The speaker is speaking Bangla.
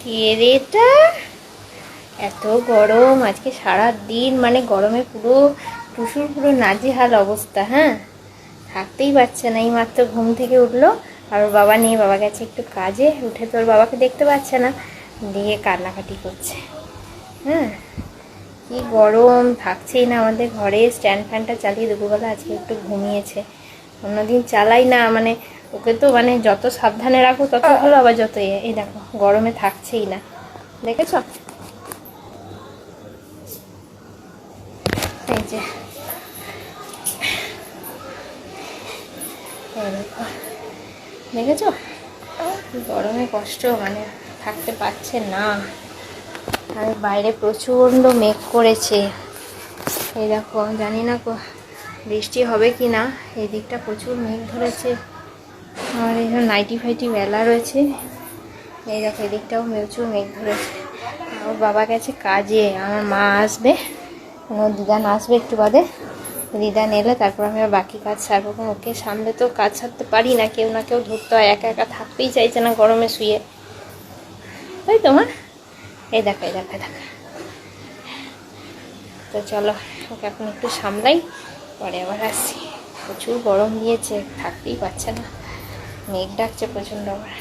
কে রে এটা? এত গরম আজকে সারা দিন, মানে গরমে পুরো টুসুর পুরো নাজেহাল অবস্থা। হ্যাঁ, থাকতেই পারছে না। এই মাত্র ঘুম থেকে উঠলো, আর ওর বাবা নিয়ে, বাবা গেছে একটু কাজে, উঠে তোর বাবাকে দেখতে পাচ্ছে না, দিয়ে কান্নাকাটি করছে। হ্যাঁ, কি গরম, থাকছেই না আমাদের ঘরে। স্ট্যান্ড ফ্যানটা চালিয়ে দুপুরবেলা আজকে একটু ঘুমিয়েছে, অন্যদিন চালাই না। মানে ওকে তো মানে যত সাবধানে রাখো তত ভালো, আবার যত এই দেখো গরমে থাকছেই না, দেখেছ? এই যে দেখেছ গরমে কষ্ট, মানে থাকতে পারছে না। আর বাইরে প্রচণ্ড মেঘ করেছে, এই দেখো, জানি না বৃষ্টি হবে কি না। এই দিকটা প্রচুর মেঘ ধরেছে, আমার এই নাইটি ফাইটি বেলা রয়েছে। এই দেখো এদিকটাও প্রচুর মেঘ ধরেছে। আর বাবা গেছে কাজে, আমার মা আসবে, দিদান আসবে একটু বাদে। দিদান এলে তারপর আমি আর বাকি কাজ সারবো। ওকে সামলে তো কাজ সারতে পারি না, কেউ না কেউ ধরতে হয়, একা একা থাকতেই চাইছে না গরমে শুয়ে, তাই তো মা? এই দেখো এই দেখো দেখো। তো চলো ওকে এখন একটু সামলাই, পরে আবার আসছি। প্রচুর গরম দিয়েছে, থাকতেই পারছে না, মেঘ ডাকছে প্রচণ্ড আবার।